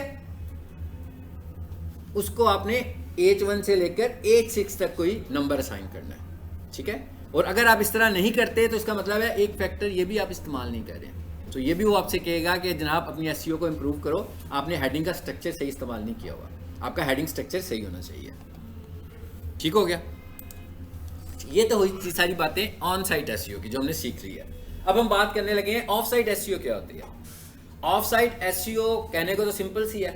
उसको आपने H1 से लेकर H6 तक कोई नंबर असाइन करना है, ठीक है। और अगर आप इस तरह नहीं करते तो इसका मतलब है एक फैक्टर ये भी आप इस्तेमाल नहीं कर रहे, तो ये भी वो आपसे कहेगा कि जनाब अपनी एसईओ को इंप्रूव करो, आपने हेडिंग का स्ट्रक्चर सही इस्तेमाल नहीं किया हुआ, आपका हेडिंग स्ट्रक्चर सही होना चाहिए। ठीक हो गया? ये तो हुई सारी बातें ऑन साइट एसईओ की जो हमने सीख ली है। अब हम बात करने लगे हैं ऑफ साइट एसईओ क्या होती है। ऑफ साइट एसईओ कहने को तो सिंपल सी है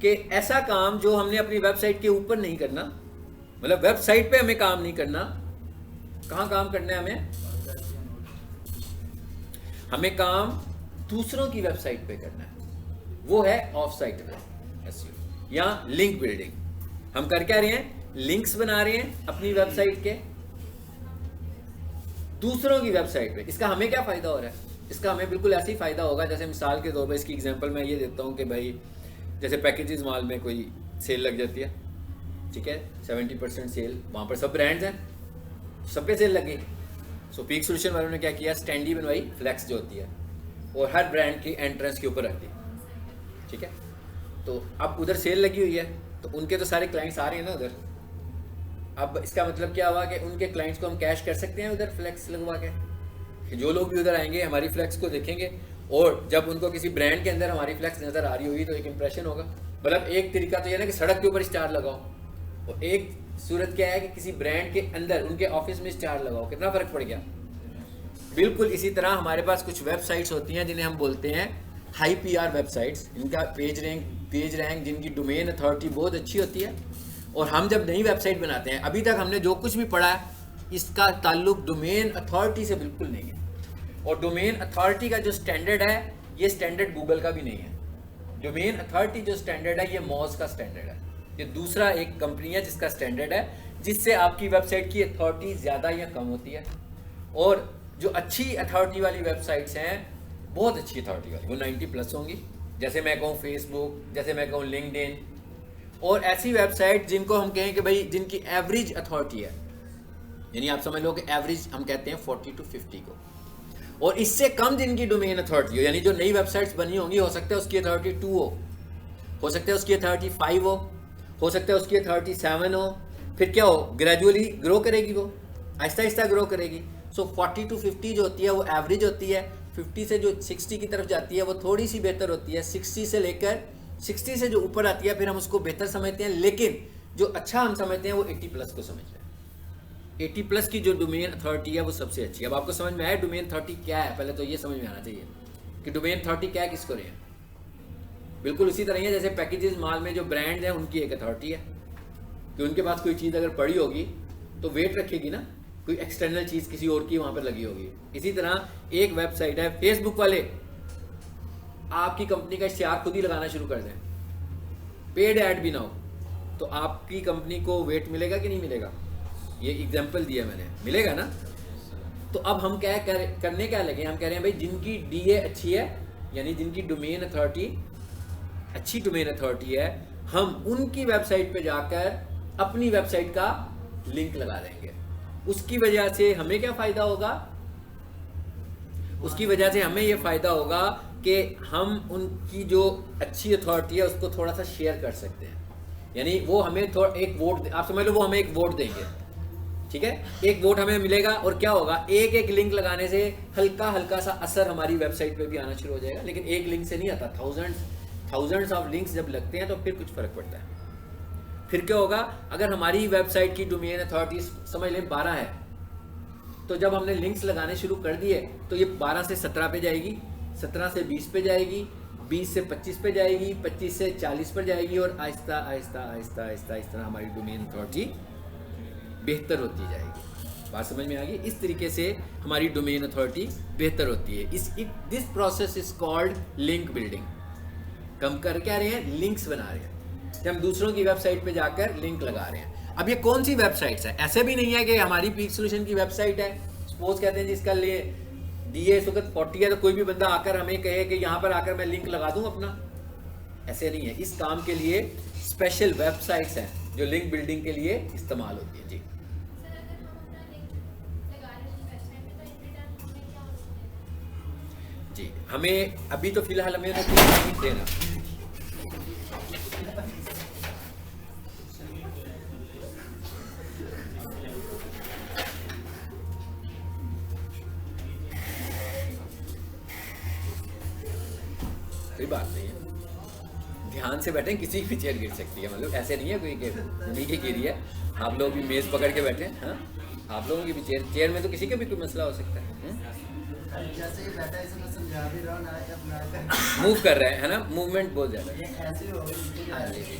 कि ऐसा काम जो हमने अपनी वेबसाइट के ऊपर नहीं करना, मतलब वेबसाइट पे हमें काम नहीं करना, कहां काम करना है हमें काम दूसरों की वेबसाइट पे करना है, वो है ऑफ साइट एसईओ या लिंक बिल्डिंग। हम कर क्या रहे हैं? लिंक्स बना रहे हैं अपनी वेबसाइट के दूसरों की वेबसाइट पे। इसका हमें क्या फायदा हो रहा है? इसका हमें बिल्कुल ऐसे ही फायदा होगा जैसे मिसाल के तौर पर इसकी एग्जांपल मैं ये देता हूँ कि भाई जैसे पैकेजेस मॉल में कोई सेल लग जाती है, ठीक है, 70% सेल, वहाँ पर सब ब्रांड्स हैं, सब पे सेल लगी। सो पीक सोल्यूशन वालों ने क्या किया, स्टैंडी बनवाई, फ्लैक्स जो होती है, और हर ब्रांड की एंट्रेंस के ऊपर रख दी, ठीक है। तो अब उधर सेल लगी हुई है तो उनके तो सारे क्लाइंट्स आ रहे हैं ना उधर। अब इसका मतलब क्या हुआ कि उनके क्लाइंट्स को हम कैश कर सकते हैं उधर फ्लैक्स लगवा के, कि जो लोग भी उधर आएंगे हमारी फ्लैक्स को देखेंगे, और जब उनको किसी ब्रांड के अंदर हमारी फ्लैक्स नज़र आ रही होगी तो एक इंप्रेशन होगा। मतलब एक तरीका तो यह ना कि सड़क के ऊपर स्टार लगाओ, और एक सूरत क्या है कि किसी ब्रांड के अंदर उनके ऑफिस में स्टार लगाओ, कितना फ़र्क पड़ गया। बिल्कुल इसी तरह हमारे पास कुछ वेबसाइट्स होती हैं जिन्हें हम बोलते हैं हाई PR वेबसाइट्स। इनका पेज रैंक जिनकी डोमेन अथॉरिटी बहुत अच्छी होती है, और हम जब नई वेबसाइट बनाते हैं, अभी तक हमने जो कुछ भी पढ़ा है इसका ताल्लुक डोमेन अथॉरिटी से बिल्कुल नहीं है। और डोमेन अथॉरिटी का जो स्टैंडर्ड है ये स्टैंडर्ड गूगल का भी नहीं है। डोमेन अथॉरिटी जो स्टैंडर्ड है ये मॉज का स्टैंडर्ड है, ये दूसरा एक कंपनी है जिसका स्टैंडर्ड है, जिससे आपकी वेबसाइट की अथॉरिटी ज़्यादा या कम होती है। और जो अच्छी अथॉरिटी वाली वेबसाइट्स हैं, बहुत अच्छी अथॉरिटी वाली, वो 90+ होंगी, जैसे मैं कहूँ फेसबुक, जैसे मैं कहूँ लिंक्डइन, और ऐसी वेबसाइट जिनको हम कहें कि भाई जिनकी एवरेज अथॉरिटी है, यानी आप समझ लो कि एवरेज हम कहते हैं 40 to 50 को, और इससे कम जिनकी डोमेन अथॉरिटी हो, यानी जो नई वेबसाइट्स बनी होंगी, हो सकता है उसकी अथॉरिटी 2 हो सकता है उसकी अथॉरिटी 5 हो सकता है उसकी अथॉरिटी 7 हो, फिर क्या हो, ग्रेजुअली ग्रो करेगी, वो आहिस्ता आहिस्ता ग्रो करेगी। सो 40 to 50 जो होती है वो एवरेज होती है, 50 से जो 60 की तरफ जाती है वो थोड़ी सी बेहतर होती है, 60 से लेकर 60 से जो ऊपर आती है फिर हम उसको बेहतर समझते हैं, लेकिन जो अच्छा हम समझते हैं वो 80+ को समझते हैं। 80+ की जो डोमेन अथॉरिटी है वो सबसे अच्छी है। अब आपको समझ में आया डोमेन अथॉरिटी क्या है? पहले तो ये समझ में आना चाहिए कि डोमेन अथॉरिटी क्या है, किसको रहे हैं। बिल्कुल उसी तरह ही है जैसे पैकेजेस माल में जो ब्रांड है उनकी एक अथॉरिटी है कि उनके पास कोई चीज़ अगर पड़ी होगी तो वेट रखेगी ना, कोई एक्सटर्नल चीज़ किसी और की वहाँ पर लगी होगी। इसी तरह एक वेबसाइट है, फेसबुक वाले आपकी कंपनी का इश्तिहार खुद ही लगाना शुरू कर दें, पेड ऐड भी ना हो, तो आपकी कंपनी को वेट मिलेगा कि नहीं मिलेगा? ये एग्जाम्पल दिया मैंने, मिलेगा ना। तो अब हम क्या करने क्या लगे, हम कह रहे हैं भाई जिनकी DA अच्छी है, यानी जिनकी डोमेन अथॉरिटी अच्छी डोमेन अथॉरिटी है, हम उनकी वेबसाइट पे जाकर अपनी वेबसाइट का लिंक लगा देंगे। उसकी वजह से हमें क्या फ़ायदा होगा? उसकी वजह से हमें ये फ़ायदा होगा कि हम उनकी जो अच्छी अथॉरिटी है उसको थोड़ा सा शेयर कर सकते हैं, यानी वो हमें थोड़ा एक वोट, आप समझ लो वो हमें एक वोट देंगे ठीक है, एक वोट हमें मिलेगा और क्या होगा, एक एक लिंक लगाने से हल्का हल्का सा असर हमारी वेबसाइट पे भी आना शुरू हो जाएगा, लेकिन एक लिंक से नहीं आता, थाउजेंड्स ऑफ लिंक्स जब लगते हैं तो फिर कुछ फर्क पड़ता है। फिर क्या होगा, अगर हमारी वेबसाइट की डोमेन अथॉरिटी समझ लें 12 है, तो जब हमने लिंक्स लगाने शुरू कर दिए तो ये 12 से 17 पे जाएगी, 17 से 20 पे जाएगी, 20 से 25 पे जाएगी, 25 से 40 पर जाएगी, और आहिस्ता आहिस्ता आहिस्ता आहिस्ता इस तरह हमारी डोमेन अथॉरिटी बेहतर होती जाएगी। बात समझ में आ गई? इस तरीके से हमारी डोमेन अथॉरिटी बेहतर होती है। This process is called link building. कम कर क्या रहे हैं, लिंक्स बना रहे हैं, कि हम दूसरों की वेबसाइट पे जाकर लिंक लगा रहे हैं। अब ये कौन सी वेबसाइट्स है, ऐसे भी नहीं है कि हमारी पीक सोल्यूशन की वेबसाइट है, सपोज कहते हैं जिसका लिए DA इस वक्त 40 है, तो कोई भी बंदा आकर हमें कहे कि यहाँ पर आकर मैं लिंक लगा दूं अपना, ऐसे नहीं है। इस काम के लिए स्पेशल वेबसाइट्स हैं जो लिंक बिल्डिंग के लिए इस्तेमाल होती है। जी सर, अगर हम अपना लिंक लगा रहे हैं वेबसाइट में तो इन रिटर्न हमें क्या ऑप्शन देना है? जी, हमें अभी तो फिलहाल हमें उन्हें कुछ नहीं देना। कोई बात नहीं है, ध्यान से बैठे, किसी की भी चेयर गिर सकती है, मतलब ऐसे नहीं है कोई कि उन्हीं की गिरी है, आप लोग भी मेज पकड़ के बैठे हैं। हाँ, आप लोगों की भी चेयर में तो किसी का भी कोई मसला हो सकता है। जैसे ही बैठा है, इसमें समझा भी रहा हूँ ना, जब मैं मूव कर रहे हैं, है ना, मूवमेंट बहुत ज़्यादा है। ये ऐसे हो गई। हाँ जी जी।